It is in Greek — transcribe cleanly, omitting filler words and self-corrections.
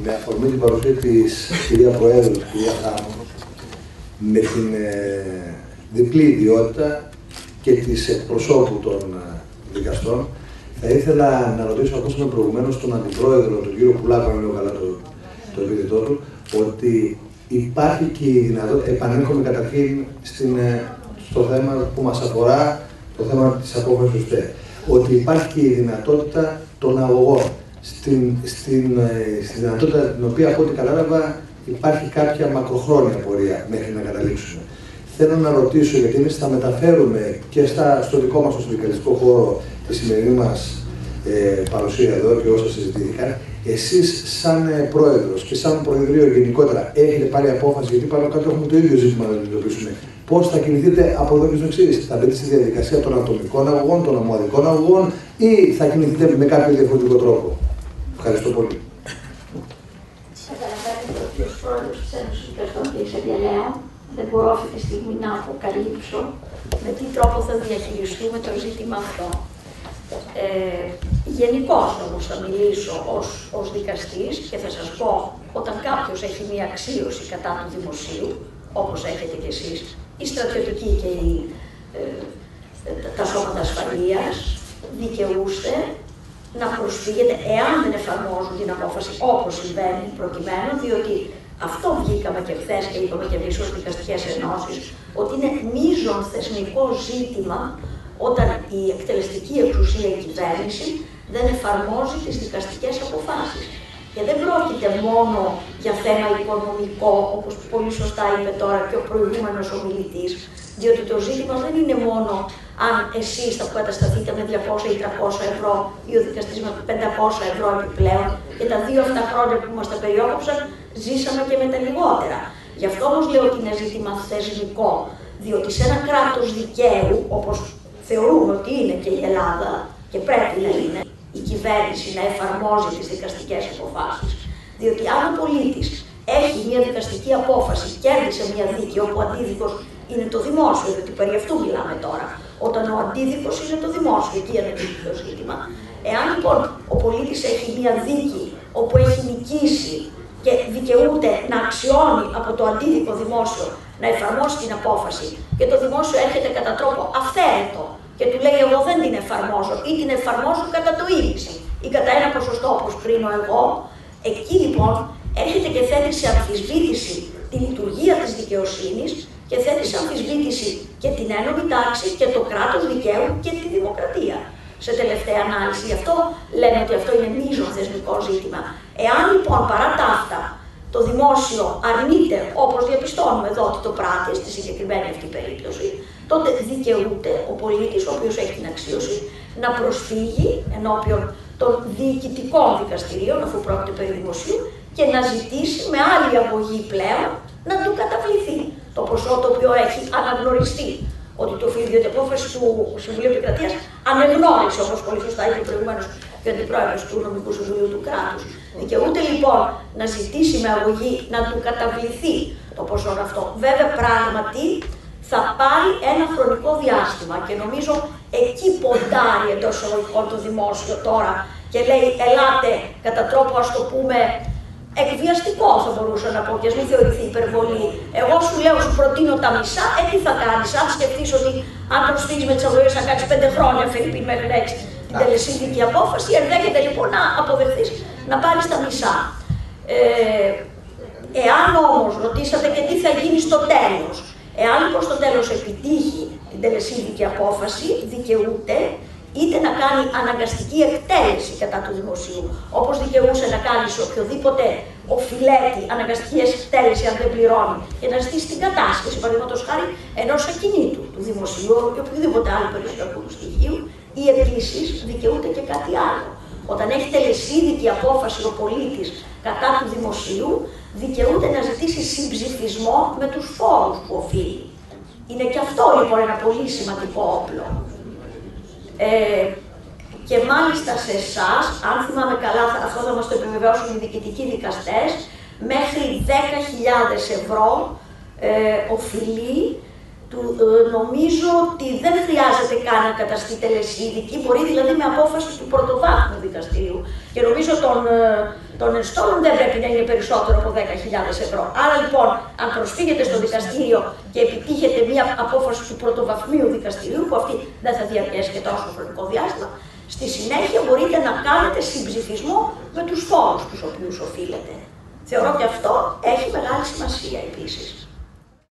με αφορμή την παρουσία της κυρία Προέδρου, της κυρία Χάμου, με την διπλή ιδιότητα και της εκπροσώπου των δικαστών, θα ήθελα να ρωτήσω, ακούσαμε προηγουμένως τον Αντιπρόεδρο, τον κύριο Πουλάκο, αν λέω καλά το επίθετό του, ότι υπάρχει και η δυνατότητα, επανέρχομαι καταρχήν στο θέμα που μας αφορά, το θέμα της απόφασης του ΣΤΕ, ότι υπάρχει και η δυνατότητα των αγωγών. Στην δυνατότητα την οποία, από ό,τι κατάλαβα, υπάρχει κάποια μακροχρόνια πορεία μέχρι να καταλήξουμε. Θέλω να ρωτήσω, γιατί εμείς θα μεταφέρουμε και στο δικό μας, στο συνδικαλιστικό χώρο, τη σημερινή μας παρουσία εδώ και όσα συζητήθηκαν, εσείς σαν πρόεδρος και σαν Προεδρείο γενικότερα έχετε πάρει απόφαση, γιατί πάνω κάτω έχουμε το ίδιο ζήτημα να αντιμετωπίσουμε. Πώς θα κινηθείτε από εδώ και στο εξής? Θα μπείτε στη διαδικασία των ατομικών αγωγών, των ομαδικών αγωγών, ή θα κινηθείτε με κάποιο διαφορετικό τρόπο? Ευχαριστώ πολύ. Καταλαβαίνετε ότι ως πρόεδρος της Ένωσης Δικαστών και Εισαγγελέων δεν μπορώ αυτή τη στιγμή να αποκαλύψω με τι τρόπο θα διαχειριστούμε το ζήτημα αυτό. Γενικώς όμως θα μιλήσω ως δικαστής και θα σας πω, όταν κάποιος έχει μία αξίωση κατά του δημοσίου, όπως έχετε κι εσείς, οι στρατιωτικοί και τα σώματα ασφαλείας, δικαιούστε να προσφύγετε εάν δεν εφαρμόζουν την απόφαση όπως συμβαίνει προκειμένου, διότι αυτό βγήκαμε και χθες και είπαμε και εμείς ως δικαστικές ενώσεις, ότι είναι μείζον θεσμικό ζήτημα όταν η εκτελεστική εξουσία, η κυβέρνηση, δεν εφαρμόζει τις δικαστικές αποφάσεις. Και δεν πρόκειται μόνο για θέμα οικονομικό, όπως πολύ σωστά είπε τώρα και ο προηγούμενος ομιλητής, διότι το ζήτημα δεν είναι μόνο αν εσείς θα κατασταθείτε με 200 ή 300 ευρώ ή ο δικαστής με 500 ευρώ επιπλέον, και τα 2 αυτά χρόνια που μας τα περιόκοψαν ζήσαμε και με τα λιγότερα. Γι' αυτό όμως λέω ότι είναι ζήτημα θεσμικό, διότι σε ένα κράτος δικαίου, όπως θεωρούμε ότι είναι και η Ελλάδα και πρέπει να είναι, η κυβέρνηση να εφαρμόζει τις δικαστικές αποφάσεις. Διότι αν ο πολίτης έχει μια δικαστική απόφαση, κέρδισε μια δίκη όπου ο αντίδικος είναι το δημόσιο, διότι περί αυτού μιλάμε τώρα. Όταν ο αντίδικος είναι το δημόσιο, εκεί ανεβαίνει το ζήτημα. Εάν λοιπόν ο πολίτης έχει μια δίκη όπου έχει νικήσει και δικαιούται να αξιώνει από το αντίδικο δημόσιο να εφαρμόσει την απόφαση και το δημόσιο έρχεται κατά τρόπο αυθαίρετο και του λέει εγώ δεν την εφαρμόζω ή την εφαρμόζω κατά το ίμιση ή κατά ένα ποσοστό όπως κρίνω εγώ, εκεί λοιπόν έρχεται και θέτει σε αμφισβήτηση τη λειτουργία της δικαιοσύνης και θέτει σε αμφισβήτηση και την ένωμη τάξη και το κράτος δικαίου και τη δημοκρατία. Σε τελευταία ανάλυση, γι' αυτό λέμε ότι αυτό είναι μείζον θεσμικό ζήτημα. Εάν λοιπόν παρά τα αυτά το δημόσιο αρνείται, όπως διαπιστώνουμε εδώ ότι το πράττει στη συγκεκριμένη αυτή περίπτωση, τότε δικαιούται ο πολίτης, ο οποίος έχει την αξίωση, να προσφύγει ενώπιον των διοικητικών δικαστηρίων, αφού πρόκειται περί δημοσίου, και να ζητήσει με άλλη αγωγή πλέον να του καταβληθεί το ποσό το οποίο έχει αναγνωριστεί. Ότι το οφείλει, διότι η απόφαση του Συμβουλίου Επικρατείας ανεγνώρισε, όπως πολύ σωστά είπε προηγουμένως και ο αντιπρόεδρος του Νομικού Συμβουλίου του Κράτους. Δικαιούται λοιπόν να ζητήσει με αγωγή να του καταβληθεί το ποσό αυτό. Βέβαια, πράγματι θα πάρει ένα χρονικό διάστημα και νομίζω εκεί ποντάρει εντός εισαγωγικών το δημόσιο τώρα και λέει: ελάτε, κατά τρόπο ας το πούμε εκβιαστικό, θα μπορούσα να πω, και ας μην θεωρηθεί υπερβολή. Εγώ σου λέω, σου προτείνω τα μισά, τι θα κάνεις? Αν σκεφτείς ότι αν προσφύγεις με τις αγωγές θα κάνεις 5 χρόνια, Φερρυπίν, μέχρι να έχεις την τελεσίδικη απόφαση, ενδέχεται λοιπόν να αποδεχθείς να πάρεις τα μισά. Εάν όμως ρωτήσατε και τι θα γίνει στο τέλος, εάν λοιπόν στο τέλος επιτύχει την τελεσίδικη απόφαση, δικαιούται είτε να κάνει αναγκαστική εκτέλεση κατά του δημοσίου, όπως δικαιούσε να κάνει σε οποιοδήποτε οφειλέτη αναγκαστική εκτέλεση αν δεν πληρώνει, και να ζητήσει την κατάσχεση, παραδείγματος χάρη, ενός ακινήτου του δημοσίου ή οποιοδήποτε άλλο περιουσιακού στοιχείου, ή επίσης δικαιούται και κάτι άλλο. Όταν έχει τελεσίδικη απόφαση ο πολίτης κατά του δημοσίου, δικαιούται να ζητήσει συμψηφισμό με τους φόρους που οφείλει. Είναι και αυτό λοιπόν ένα πολύ σημαντικό όπλο. Και μάλιστα σε εσάς, αν θυμάμαι καλά, αυτό θα μας το επιβεβαιώσουν οι διοικητικοί δικαστές, μέχρι 10.000 ευρώ οφειλεί, νομίζω ότι δεν χρειάζεται καν να καταστεί τελεσίδικη, μπορεί δηλαδή με απόφαση του πρωτοβάθμιου δικαστηρίου. Και νομίζω των ενστόλων δεν πρέπει να είναι περισσότερο από 10.000 ευρώ. Άρα λοιπόν, αν προσφύγετε στο δικαστήριο και επιτύχετε μια απόφαση του πρωτοβαθμίου δικαστηρίου, που αυτή δεν θα διαρκέσει και τόσο χρονικό διάστημα, στη συνέχεια μπορείτε να κάνετε συμψηφισμό με τους φόρους τους οποίους οφείλετε. Θεωρώ ότι αυτό έχει μεγάλη σημασία επίσης.